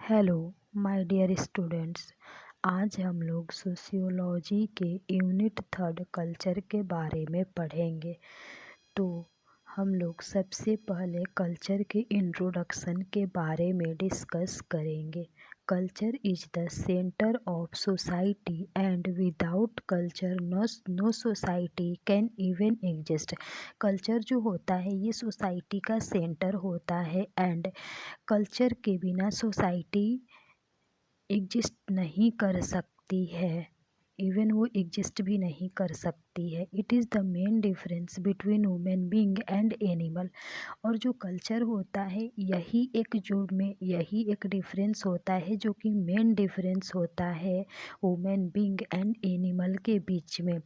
Hello my dear students. आज हम लोग सोशियोलॉजी के यूनिट 3 कल्चर के बारे में पढ़ेंगे। तो हम लोग सबसे पहले कल्चर के इंट्रोडक्शन के बारे में डिस्कस करेंगे। Culture is the centre of society and without culture no society can even exist. Culture जो होता है ये सोसाइटी का सेंटर होता है एंड कल्चर के बिना सोसाइटी एग्जिस्ट नहीं कर सकती है, इवन वो एग्जिस्ट भी नहीं कर सकती है। It is the main difference between human being and animal. और जो कल्चर होता है यही एक डिफरेंस होता है जो कि मेन डिफरेंस होता है ह्यूमन बीइंग एंड एनिमल के बीच में।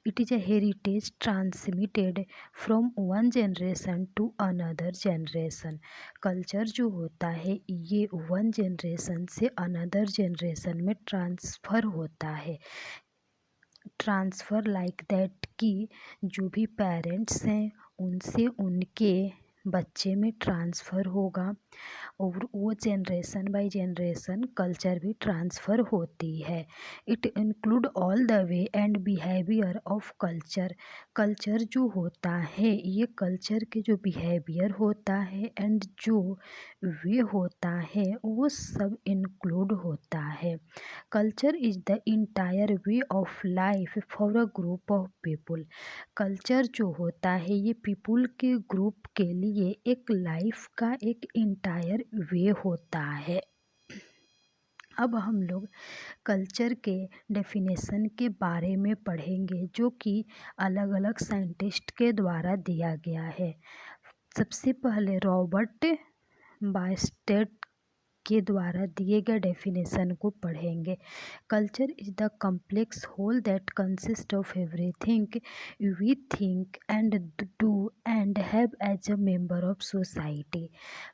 It is a heritage transmitted from one generation to another generation. Culture जो होता है ये वन जनरेशन से अनदर जनरेशन में ट्रांसफ़र होता है। ट्रांसफ़र लाइक दैट कि जो भी पेरेंट्स हैं उनसे उनके बच्चे में ट्रांसफ़र होगा और वो जनरेशन बाय जनरेशन कल्चर भी ट्रांसफ़र होती है। It include all the way and behaviour of culture. Culture जो होता है ये कल्चर के जो बिहेवियर होता है एंड जो वे होता है वो सब इंक्लूड होता है। Culture is the entire way of life for a group of people. Culture जो होता है ये पीपुल के ग्रुप के लिए एक लाइफ का एक इंटायर वे होता है। अब हम लोग कल्चर के डेफिनेशन के बारे में पढ़ेंगे जो कि अलग अलग साइंटिस्ट के द्वारा दिया गया है। सबसे पहले रॉबर्ट बास्टेट के द्वारा दिए गए डेफिनेशन को पढ़ेंगे। Culture is the complex whole that consist of everything we think and do and have as a member of society.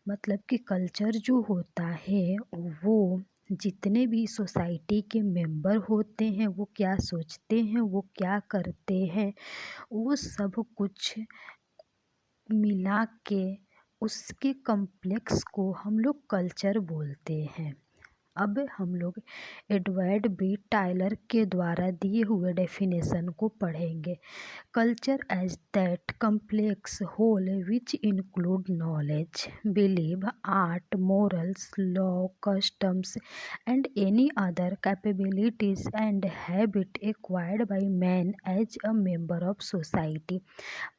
मतलब कि कल्चर जो होता है वो जितने भी सोसाइटी के मेंबर होते हैं वो क्या सोचते हैं, वो क्या करते हैं, वो सब कुछ मिला के उसके कम्प्लेक्स को हम लोग कल्चर बोलते हैं। अब हम लोग एडवर्ड बी टायलर के द्वारा दिए हुए डेफिनेशन को पढ़ेंगे। Culture as that complex whole which include knowledge, believe, art, morals, law, customs and any other capabilities and habit acquired by man as a member of society.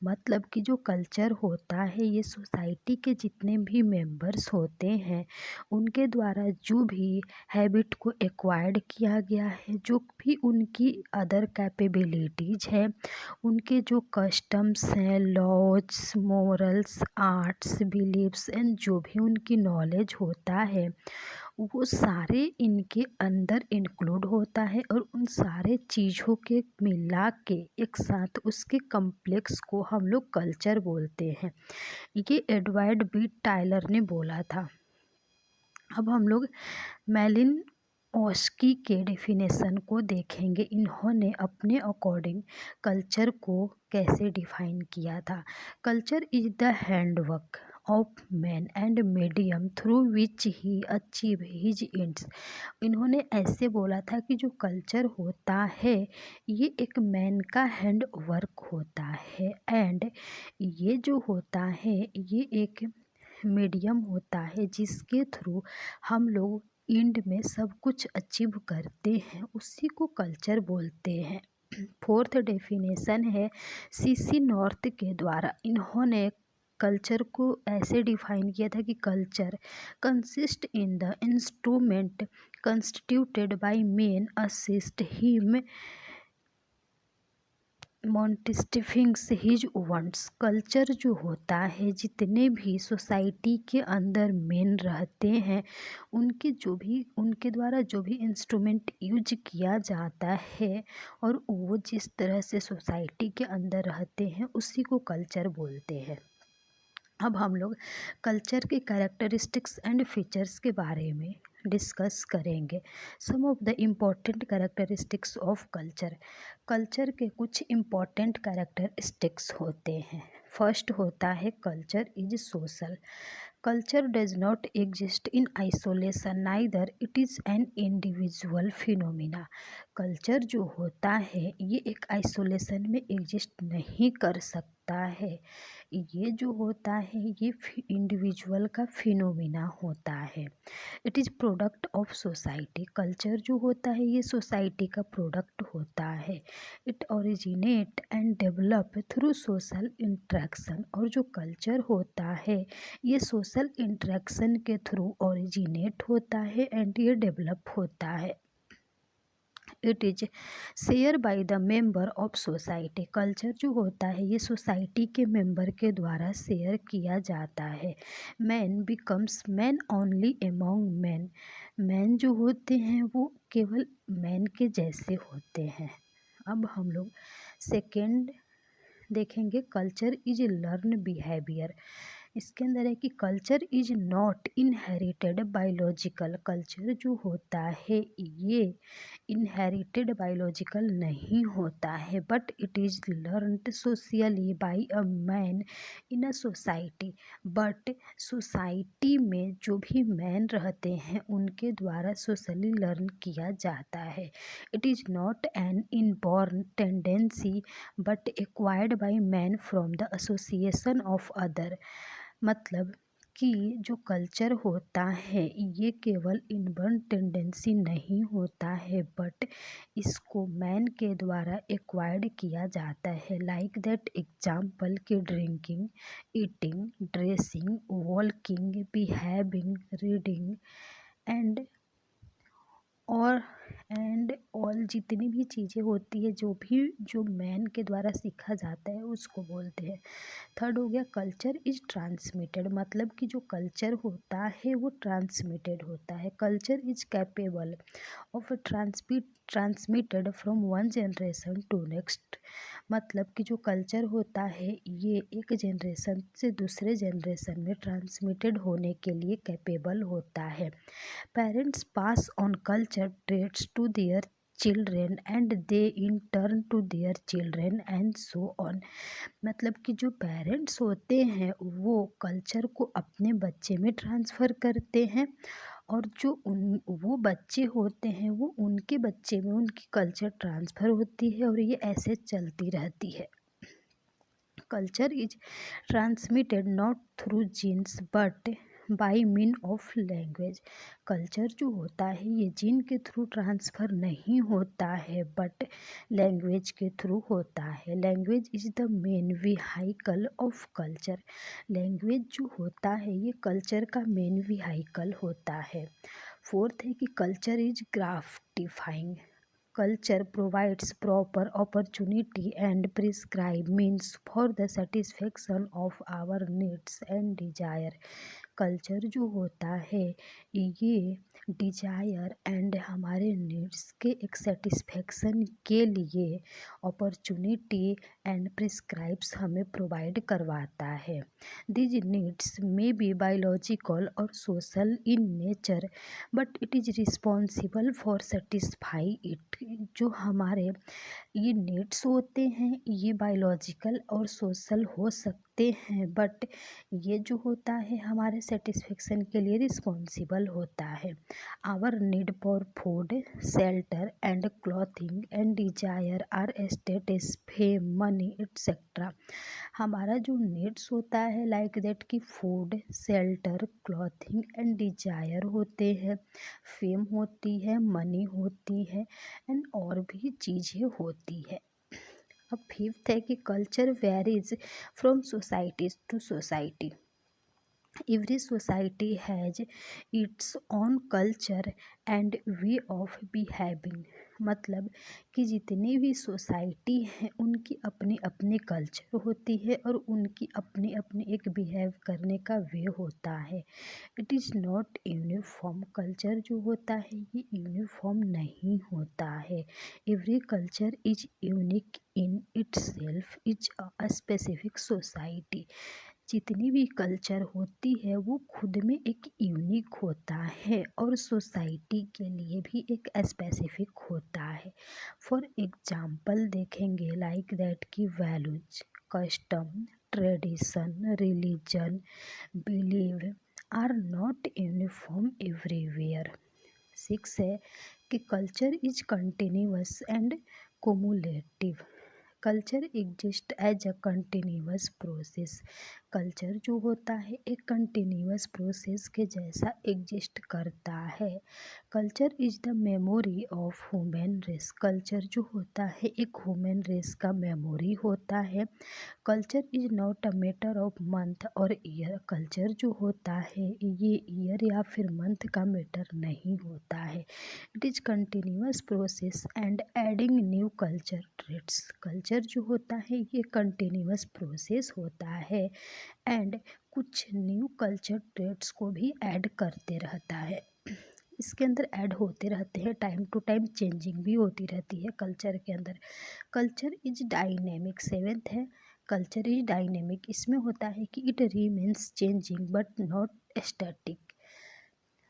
मतलब कि जो culture होता है ये सोसाइटी के जितने भी मेंबर्स होते हैं उनके द्वारा जो भी हैबिट को एक्वायर्ड किया गया है, जो भी उनकी अदर कैपेबिलिटीज है, उनके जो कस्टम्स हैं, laws, morals, arts, believes and जो भी उनकी नॉलेज होता है वो सारे इनके अंदर इंक्लूड होता है और उन सारे चीज़ों के मिला के एक साथ उसके कम्प्लेक्स को हम लोग कल्चर बोलते हैं। ये एडवर्ड बी टायलर ने बोला था। अब हम लोग मेलिन ओस्की के डेफिनेशन को देखेंगे। इन्होंने अपने अकॉर्डिंग कल्चर को कैसे डिफाइन किया था। Culture is the handwork of man and medium through which he achieve his ends. इन्होंने ऐसे बोला था कि जो कल्चर होता है ये एक मैन का हैंड वर्क होता है एंड ये जो होता है ये एक मीडियम होता है जिसके थ्रू हम लोग एंड में सब कुछ अचीव करते हैं, उसी को कल्चर बोलते हैं। फोर्थ डेफिनेशन है सीसी नॉर्थ के द्वारा। इन्होंने कल्चर को ऐसे डिफाइन किया था कि culture consist in the instrument constituted by men assist him मॉन्टिस्टिफिंग्स हिज वंट्स। कल्चर जो होता है जितने भी सोसाइटी के अंदर मेन रहते हैं उनके द्वारा जो भी इंस्ट्रूमेंट यूज किया जाता है और वो जिस तरह से सोसाइटी के अंदर रहते हैं उसी को कल्चर बोलते हैं। अब हम लोग कल्चर के कैरेक्टरिस्टिक्स एंड फीचर्स के बारे में डिस्कस करेंगे। Some of the important characteristics of culture. Culture के कुछ इम्पॉर्टेंट कैरेक्टरिस्टिक्स होते हैं। फर्स्ट होता है culture is social. Culture does not exist in isolation, neither it is an individual phenomena. Culture जो होता है ये एक आइसोलेशन में एग्जिस्ट नहीं कर सकता है। ये जो होता है ये इंडिविजुअल का फिनोमिना होता है। It is product of society. Culture जो होता है ये सोसाइटी का प्रोडक्ट होता है। It originate and develop through social interaction. और जो कल्चर होता है ये सोशल इंट्रैक्शन के थ्रू ओरिजिनेट होता है एंड ये डेवलप होता है। It is share by the member of society. Culture जो होता है ये सोसाइटी के मेंबर के द्वारा शेयर किया जाता है। Man becomes man only among man. Man जो होते हैं वो केवल मैन के जैसे होते हैं। अब हम लोग सेकेंड देखेंगे, कल्चर इज लर्न बिहेवियर। इसके अंदर है कि culture is not inherited biological. Culture जो होता है ये इनहेरिटेड बायोलॉजिकल नहीं होता है, but it is learned socially by a man in a society. But society में जो भी मैन रहते हैं उनके द्वारा सोशली लर्न किया जाता है। It is not an inborn tendency but acquired by man from the association of other. मतलब कि जो कल्चर होता है ये केवल इनबॉर्न टेंडेंसी नहीं होता है, बट इसको मैन के द्वारा एक्वायर्ड किया जाता है। लाइक दैट एग्जाम्पल कि drinking, eating, dressing, walking, behaving, reading and और एंड ऑल जितनी भी चीज़ें होती है जो मैन के द्वारा सीखा जाता है उसको बोलते हैं। थर्ड हो गया कल्चर इज ट्रांसमिटेड। मतलब कि जो कल्चर होता है वो ट्रांसमिटेड होता है। Culture is capable of transmitted from one generation to next. मतलब कि जो कल्चर होता है ये एक जनरेशन से दूसरे जनरेशन में ट्रांसमिटेड होने के लिए कैपेबल होता है। Parents pass on culture traits to their children and they in turn to their children and so on. मतलब कि जो पेरेंट्स होते हैं वो कल्चर को अपने बच्चे में ट्रांसफ़र करते हैं, और जो वो बच्चे होते हैं वो उनके बच्चे में उनकी कल्चर ट्रांसफ़र होती है, और ये ऐसे चलती रहती है। Culture is transmitted not through genes but by mean of language. Culture जो होता है ये जीन के थ्रू ट्रांसफ़र नहीं होता है, बट लैंग्वेज के थ्रू होता है। Language is the main vehicle of culture. Language जो होता है ये कल्चर का मेन व्हीकल होता है। फोर्थ है कि culture is gratifying. Culture provides proper opportunity and prescribe means for the satisfaction of our needs and desire. Culture जो होता है ये डिजायर एंड हमारे नीड्स के एक सेटिस्फेक्शन के लिए अपॉर्चुनिटी एंड प्रिस्क्राइब्स हमें प्रोवाइड करवाता है। These needs may be biological और social in nature but it is responsible for satisfy it. जो हमारे ये नीड्स होते हैं ये बायोलॉजिकल और सोशल हो सकते हैं, बट ये जो होता है हमारे सेटिस्फेक्शन के लिए रिस्पॉन्सिबल होता है। Our need for food, shelter and clothing and desire are status, fame, money et cetera. हमारा जो नीड्स होता है लाइक दैट कि food, shelter, clothing and desire होते हैं, फेम होती है, मनी होती है एंड और भी चीज़ें होती है। अब फिफ्थ है कि culture varies from societies to society. Every society has its own culture and way of behaving। मतलब कि जितनी भी सोसाइटी हैं उनकी अपनी अपनी कल्चर होती है और उनकी अपनी अपनी एक बिहेव करने का वे होता है। It is not uniform. Culture जो होता है ये यूनिफॉर्म नहीं होता है। Every culture is unique in itself is a specific society. जितनी भी कल्चर होती है वो खुद में एक यूनिक होता है और सोसाइटी के लिए भी एक स्पेसिफिक होता है। फॉर एग्जाम्पल देखेंगे लाइक दैट की values, custom, tradition, religion, believe, are not uniform everywhere. 6 है कि culture is continuous and cumulative. Culture exist as a continuous process. Culture जो होता है एक कंटिन्यूअस प्रोसेस के जैसा एग्जिस्ट करता है। Culture is the memory of human race. Culture जो होता है एक ह्यूमन रेस का मेमोरी होता है। Culture is not a matter of month और ईयर। कल्चर जो होता है ये ईयर या फिर मंथ का मैटर नहीं होता है। It is continuous process and adding new culture traits. Culture जो होता है ये कंटिन्यूअस प्रोसेस होता है एंड कुछ न्यू कल्चर ट्रेट्स को भी ऐड करते रहता है। इसके अंदर ऐड होते रहते हैं, टाइम टू टाइम चेंजिंग भी होती रहती है कल्चर के अंदर। Culture is dynamic. 7th है कल्चर इज डायनेमिक। इसमें होता है कि it remains changing but not static.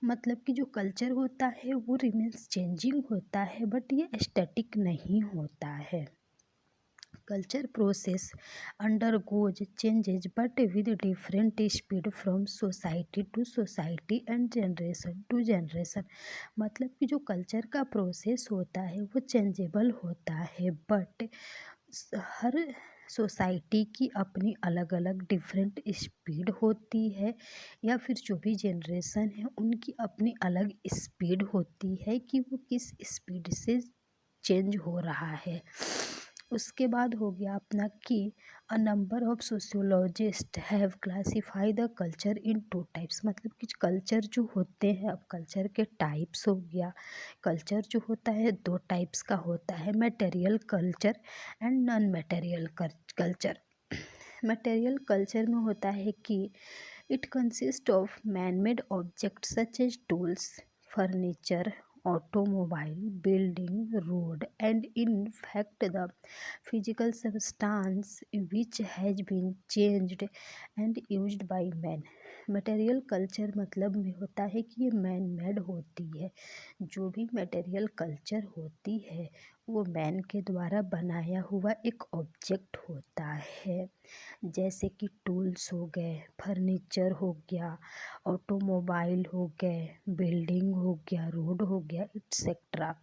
मतलब कि जो कल्चर होता है वो रिमेन्स चेंजिंग होता है बट ये स्टैटिक नहीं होता है। Culture process undergoes changes but with different speed from society to society and generation to generation. मतलब कि जो कल्चर का प्रोसेस होता है वो चेंजेबल होता है बट हर सोसाइटी की अपनी अलग अलग डिफरेंट स्पीड होती है या फिर जो भी जनरेशन है उनकी अपनी अलग स्पीड होती है कि वो किस स्पीड से चेंज हो रहा है। उसके बाद हो गया अपना कि a number of sociologist have classify the culture in 2 types. मतलब कि कल्चर जो होते हैं, अब कल्चर के टाइप्स हो गया। कल्चर जो होता है 2 टाइप्स का होता है, material culture and non material culture. Material culture में होता है कि it consist of man made object such as tools, furniture, automobile, building, road, and in fact the physical substance which has been changed and used by man। Material culture मतलब में होता है कि ये मैन मेड होती है। जो भी मटेरियल कल्चर होती है वो मैन के द्वारा बनाया हुआ एक ऑब्जेक्ट होता है। जैसे कि टूल्स हो गए, फर्नीचर हो गया, ऑटोमोबाइल हो गए, बिल्डिंग हो गया, रोड हो गया, etcetera.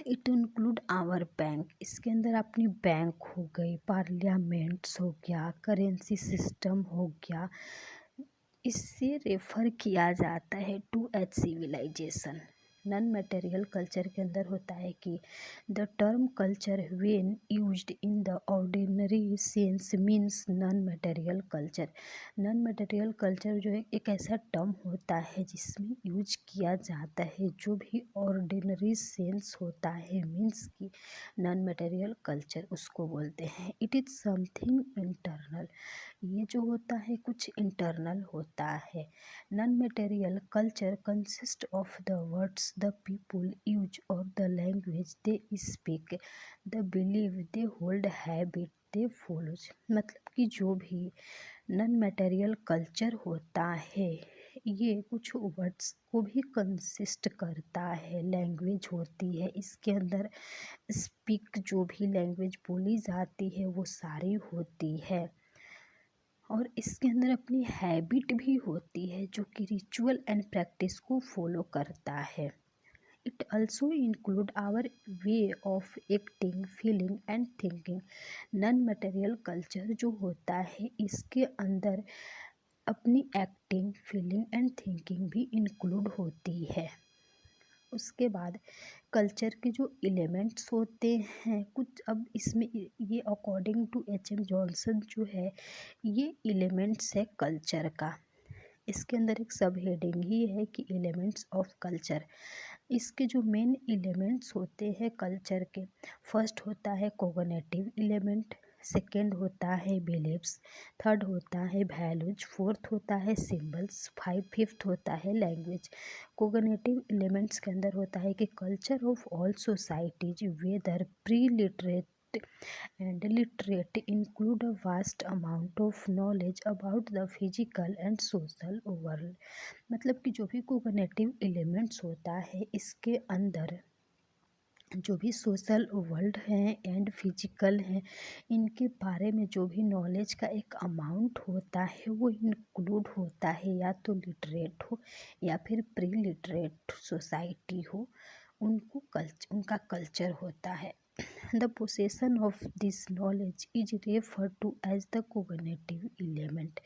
It include our bank. इसके अंदर अपनी बैंक हो गई, पार्लियामेंट्स हो गया, करेंसी सिस्टम हो गया। इससे रेफर किया जाता है to H civilisation. Non material culture के अंदर होता है कि the term culture when used in the ordinary sense means non material culture. Non material culture जो है एक ऐसा टर्म होता है जिसमें यूज किया जाता है जो भी ऑर्डिनरी सेंस होता है मीन्स कि नॉन मटेरियल कल्चर उसको बोलते हैं। It is something internal. ये जो होता है कुछ इंटरनल होता है। Non material culture consist of the words the people use और the language they speak, the believe they hold, habit they follows. मतलब कि जो भी नॉन मटेरियल कल्चर होता है ये कुछ वर्ड्स को भी कंसिस्ट करता है, लैंग्वेज होती है इसके अंदर, स्पीक जो भी लैंग्वेज बोली जाती है वो सारी होती है और इसके अंदर अपनी हैबिट भी होती है जो कि रिचुअल एंड प्रैक्टिस को फॉलो करता है। It also include our way of acting, feeling and thinking. Non material culture जो होता है इसके अंदर अपनी एक्टिंग, फीलिंग एंड थिंकिंग भी इंक्लूड होती है। उसके बाद कल्चर के जो एलिमेंट्स होते हैं कुछ, अब इसमें ये अकॉर्डिंग टू H.M. जॉनसन जो है ये एलिमेंट्स है कल्चर का। इसके अंदर एक सब हेडिंग ही है कि एलिमेंट्स ऑफ कल्चर। इसके जो मेन एलिमेंट्स होते हैं कल्चर के, फर्स्ट होता है कोग्निटिव एलिमेंट, सेकंड होता है बिलीव्स, थर्ड होता है वैल्यूज, फोर्थ होता है सिंबल्स, फिफ्थ होता है लैंग्वेज। कोग्निटिव एलिमेंट्स के अंदर होता है कि culture of all societies whether pre literate and literate include a vast amount of knowledge about the physical and social world। मतलब कि जो भी कोग्निटिव एलिमेंट्स होता है इसके अंदर जो भी सोशल वर्ल्ड हैं एंड फिजिकल हैं, इनके बारे में जो भी नॉलेज का एक अमाउंट होता है वो इंक्लूड होता है, या तो लिटरेट हो या फिर प्री लिटरेट सोसाइटी हो, उनका कल्चर होता है। The possession of this knowledge is refer to as the cognitive element.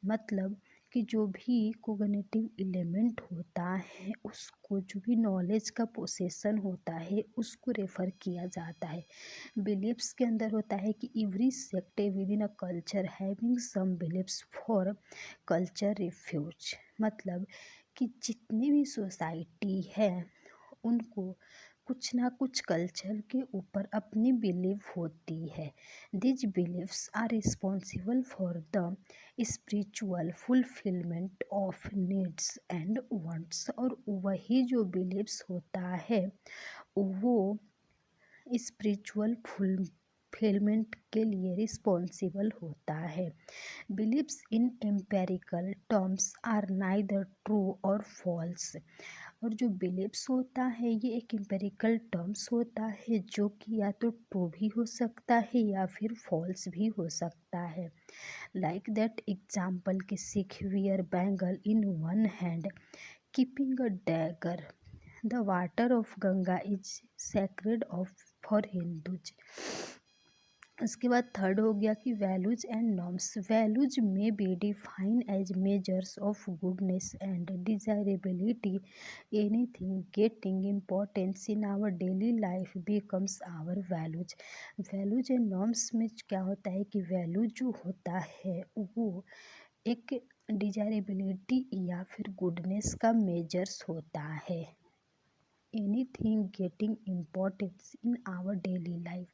मतलब कि जो भी कोग्निटिव एलिमेंट होता है उसको, जो भी नॉलेज का पोसेशन होता है उसको रेफ़र किया जाता है। बिलीफ्स के अंदर होता है कि every sect within a culture having some beliefs for culture refuge. मतलब कि जितनी भी सोसाइटी है उनको कुछ ना कुछ कल्चर के ऊपर अपनी बिलीफ होती है। These beliefs are responsible for the spiritual fulfilment of needs and wants. और वही जो बिलीव्स होता है वो स्पिरिचुअल फुलफिलमेंट के लिए रिस्पॉन्सिबल होता है। Believes in empirical terms are neither true or false. और जो बिलीव्स होता है ये एक एम्पेरिकल टर्म्स होता है जो कि या तो ट्रू भी हो सकता है या फिर फॉल्स भी हो सकता है। लाइक दैट एग्जाम्पल कि Sikh wear bangle in one hand keeping a dagger. The water of Ganga is sacred of for Hindus. उसके बाद थर्ड हो गया कि वैल्यूज एंड नॉर्म्स। वैल्यूज में be define as measures of goodness and desirability. Anything getting importance in our daily life becomes our values. Values and norms में क्या होता है कि वैल्यू जो होता है वो एक डिजायरेबिलिटी या फिर गुडनेस का मेजर्स होता है। Anything getting importance in our daily life.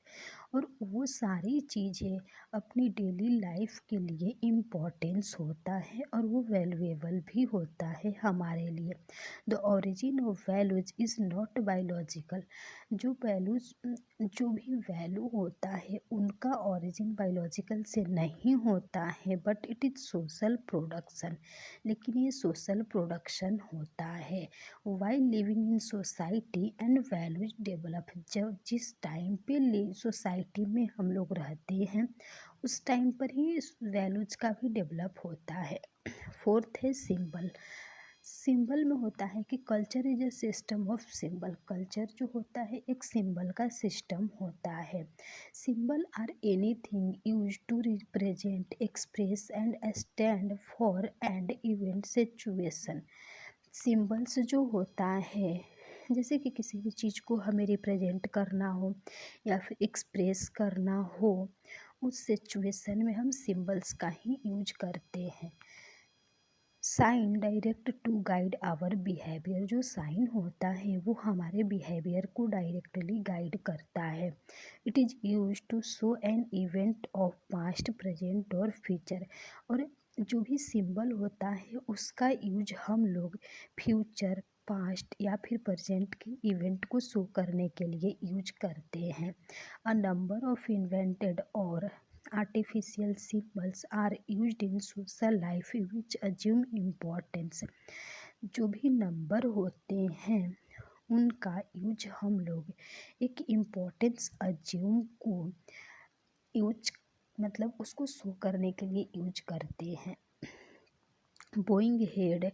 और वो सारी चीज़ें अपनी डेली लाइफ के लिए इम्पोर्टेंस होता है और वो वैल्यूएबल भी होता है हमारे लिए। The origin of values is not biological. जो भी वैल्यू होता है उनका ओरिजिन बायोलॉजिकल से नहीं होता है, but it is social production. लेकिन ये सोशल प्रोडक्शन होता है। While living in society and values develop. जब जिस टाइम पे सोसाइटी में हम लोग रहते हैं उस टाइम पर ही वैल्यूज का भी डेवलप होता है। फोर्थ है सिंबल। सिंबल में होता है कि culture is a system of symbol. Culture जो होता है एक सिंबल का सिस्टम होता है। Symbol are anything use to represent express and stand for and event situation. Symbols जो होता है जैसे कि किसी भी चीज़ को हमें रिप्रेजेंट करना हो या फिर एक्सप्रेस करना हो, उस सिचुएशन में हम सिंबल्स का ही यूज करते हैं। Sign direct to guide our behaviour. जो साइन होता है वो हमारे बिहेवियर को डायरेक्टली गाइड करता है। It is use to show an event of past present और फ्यूचर। और जो भी सिंबल होता है उसका यूज हम लोग फ्यूचर, पास्ट या फिर प्रेजेंट के इवेंट को शो करने के लिए यूज करते हैं। अ नंबर ऑफ इन्वेंटेड और artificial symbols are used in social life which assume importance। जो भी नंबर होते हैं उनका यूज हम लोग एक इम्पोर्टेंस अज्यूम को यूज, मतलब उसको शो करने के लिए यूज करते हैं। Boeing head,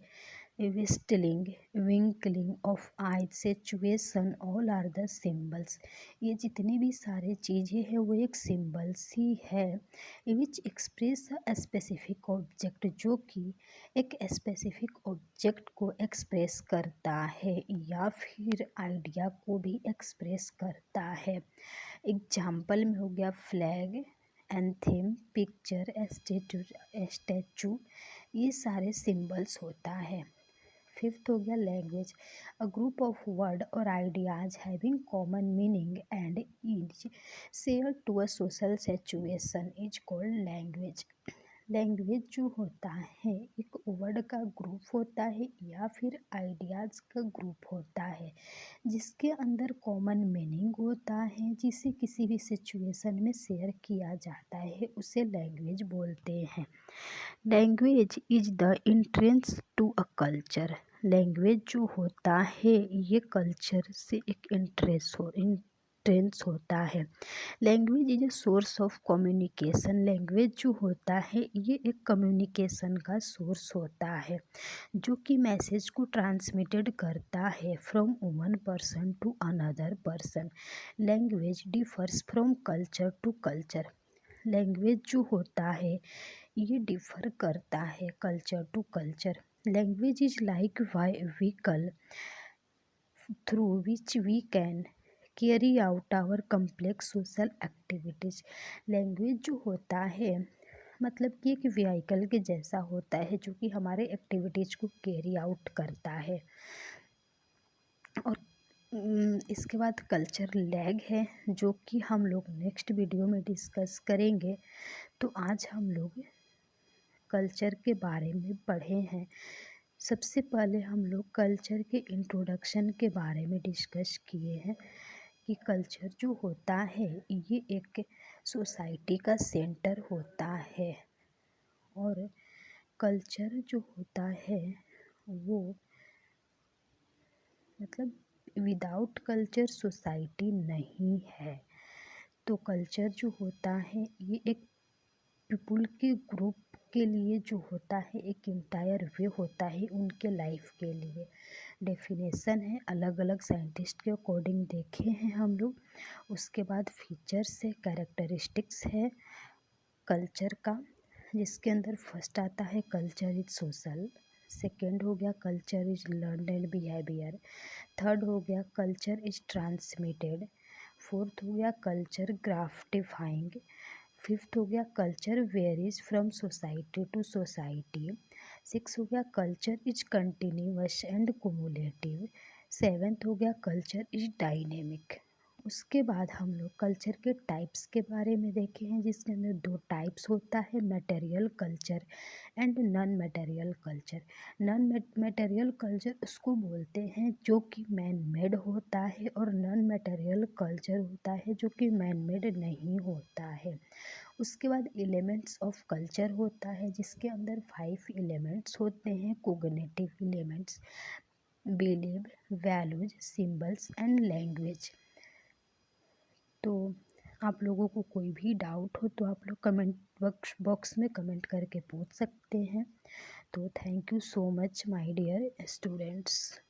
whistling, winkling of eyes, situation, all are the symbols। ये जितनी भी सारे चीज़ें हैं वो एक सिम्बल्स ही है। Which express a specific object, जो कि एक स्पेसिफिक ऑब्जेक्ट को एक्सप्रेस करता है या फिर आइडिया को भी एक्सप्रेस करता है। एग्जाम्पल में हो गया फ्लैग, एंथेम, पिक्चर, स्टैचू, ये सारे सिंबल्स होता है। फिफ्थ हो गया language. A group of word और ideas having common meaning and is share to a social situation is called language. Language जो होता है एक वर्ड का ग्रुप होता है या फिर आइडियाज़ का ग्रुप होता है जिसके अंदर कॉमन मीनिंग होता है, जिसे किसी भी सिचुएशन में शेयर किया जाता है, उसे लैंग्वेज बोलते हैं। Language is the entrance to a culture. Language जो होता है ये कल्चर से एक इंट्रेंस होता है। Language is a source of communication. Language जो होता है ये एक कम्युनिकेशन का सोर्स होता है जो कि मैसेज को ट्रांसमिटेड करता है from one person to another person. Language differs from culture to culture. Language जो होता है ये डिफ़र करता है culture to culture. Language is like vehicle through which we can carry out our complex social activities. Language जो होता है मतलब कि एक व्हीकल के जैसा होता है जो कि हमारे एक्टिविटीज़ को कैरी आउट करता है। और इसके बाद कल्चर लैग है जो कि हम लोग नेक्स्ट वीडियो में डिस्कस करेंगे। तो आज हम लोग कल्चर के बारे में पढ़े हैं। सबसे पहले हम लोग कल्चर के इंट्रोडक्शन के बारे में डिस्कस किए हैं कि कल्चर जो होता है ये एक सोसाइटी का सेंटर होता है और कल्चर जो होता है वो मतलब विदाउट कल्चर सोसाइटी नहीं है। तो कल्चर जो होता है ये एक पीपुल के ग्रुप के लिए जो होता है एक इंटायर वे होता है उनके लाइफ के लिए। डेफिनेशन है अलग अलग साइंटिस्ट के अकॉर्डिंग देखे हैं हम लोग। उसके बाद फीचर्स है, कैरेक्टरिस्टिक्स है कल्चर का, जिसके अंदर फर्स्ट आता है कल्चर इज सोशल, सेकेंड हो गया culture is learn and behaviour, third हो गया कल्चर इज ट्रांसमिटेड, फोर्थ हो गया कल्चर ग्राफ्टिफाइंग, फिफ्थ हो गया culture varies from society to society, six हो गया culture is continuous and cumulative, seventh हो गया कल्चर इज डायनेमिक। उसके बाद हम लोग कल्चर के टाइप्स के बारे में देखे हैं जिसके अंदर दो टाइप्स होता है, material culture and non material culture. Non material culture उसको बोलते हैं जो कि मैन मेड होता है और नॉन मटेरियल कल्चर होता है जो कि मैन मेड नहीं होता है। उसके बाद एलिमेंट्स ऑफ कल्चर होता है जिसके अंदर 5 एलिमेंट्स होते हैं, cognitive elements, believe, values, symbols and language. तो आप लोगों को कोई भी डाउट हो तो आप लोग कमेंट बॉक्स में कमेंट करके पूछ सकते हैं। तो thank you so much my dear students.